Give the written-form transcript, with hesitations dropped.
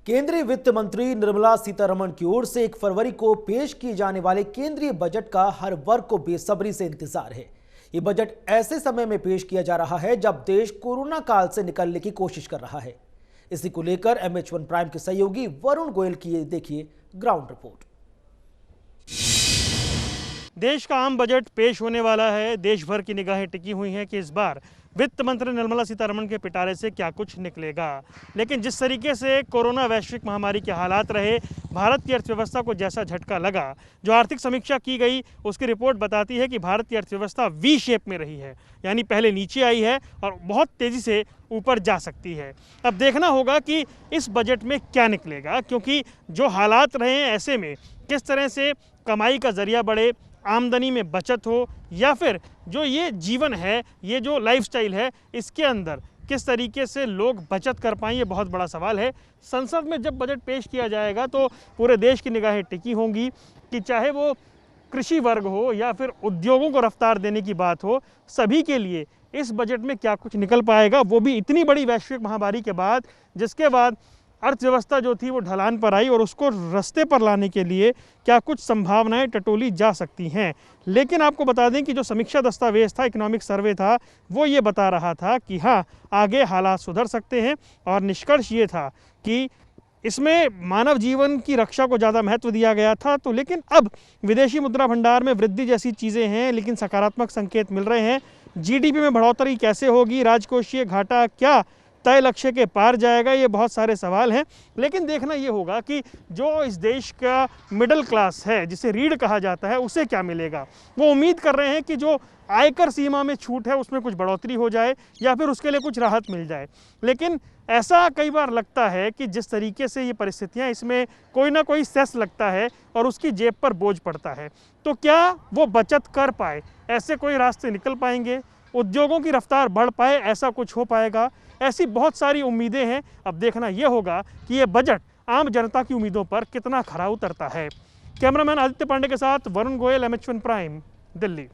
केंद्रीय वित्त मंत्री निर्मला सीतारमण की ओर से 1 फरवरी को पेश किए जाने वाले केंद्रीय बजट का हर वर्ग को बेसब्री से इंतजार है। ये बजट ऐसे समय में पेश किया जा रहा है जब देश कोरोना काल से निकलने की कोशिश कर रहा है। इसी को लेकर MH1 प्राइम के सहयोगी वरुण गोयल की ये देखिए ग्राउंड रिपोर्ट। देश का आम बजट पेश होने वाला है। देश भर की निगाहें टिकी हुई हैं कि इस बार वित्त मंत्री निर्मला सीतारमण के पिटारे से क्या कुछ निकलेगा। लेकिन जिस तरीके से कोरोना वैश्विक महामारी के हालात रहे, भारत की अर्थव्यवस्था को जैसा झटका लगा, जो आर्थिक समीक्षा की गई उसकी रिपोर्ट बताती है कि भारत की अर्थव्यवस्था वी शेप में रही है, यानी पहले नीचे आई है और बहुत तेज़ी से ऊपर जा सकती है। अब देखना होगा कि इस बजट में क्या निकलेगा, क्योंकि जो हालात रहे हैं ऐसे में किस तरह से कमाई का जरिया बढ़े, आमदनी में बचत हो, या फिर जो ये जीवन है, ये जो लाइफस्टाइल है, इसके अंदर किस तरीके से लोग बचत कर पाएं, ये बहुत बड़ा सवाल है। संसद में जब बजट पेश किया जाएगा तो पूरे देश की निगाहें टिकी होंगी कि चाहे वो कृषि वर्ग हो या फिर उद्योगों को रफ्तार देने की बात हो, सभी के लिए इस बजट में क्या कुछ निकल पाएगा, वो भी इतनी बड़ी वैश्विक महामारी के बाद, जिसके बाद अर्थव्यवस्था जो थी वो ढलान पर आई और उसको रास्ते पर लाने के लिए क्या कुछ संभावनाएं टटोली जा सकती हैं। लेकिन आपको बता दें कि जो समीक्षा दस्तावेज था, इकोनॉमिक सर्वे था, वो ये बता रहा था कि हाँ, आगे हालात सुधर सकते हैं और निष्कर्ष ये था कि इसमें मानव जीवन की रक्षा को ज़्यादा महत्व दिया गया था। तो लेकिन अब विदेशी मुद्रा भंडार में वृद्धि जैसी चीज़ें हैं, लेकिन सकारात्मक संकेत मिल रहे हैं। GDP में बढ़ोतरी कैसे होगी, राजकोषीय घाटा क्या तय लक्ष्य के पार जाएगा, ये बहुत सारे सवाल हैं। लेकिन देखना ये होगा कि जो इस देश का मिडिल क्लास है, जिसे रीढ़ कहा जाता है, उसे क्या मिलेगा। वो उम्मीद कर रहे हैं कि जो आयकर सीमा में छूट है उसमें कुछ बढ़ोतरी हो जाए या फिर उसके लिए कुछ राहत मिल जाए। लेकिन ऐसा कई बार लगता है कि जिस तरीके से ये परिस्थितियां, इसमें कोई ना कोई सेस लगता है और उसकी जेब पर बोझ पड़ता है। तो क्या वो बचत कर पाए, ऐसे कोई रास्ते निकल पाएंगे, उद्योगों की रफ्तार बढ़ पाए, ऐसा कुछ हो पाएगा, ऐसी बहुत सारी उम्मीदें हैं। अब देखना यह होगा कि ये बजट आम जनता की उम्मीदों पर कितना खरा उतरता है। कैमरामैन आदित्य पांडे के साथ वरुण गोयल, MH1 प्राइम, दिल्ली।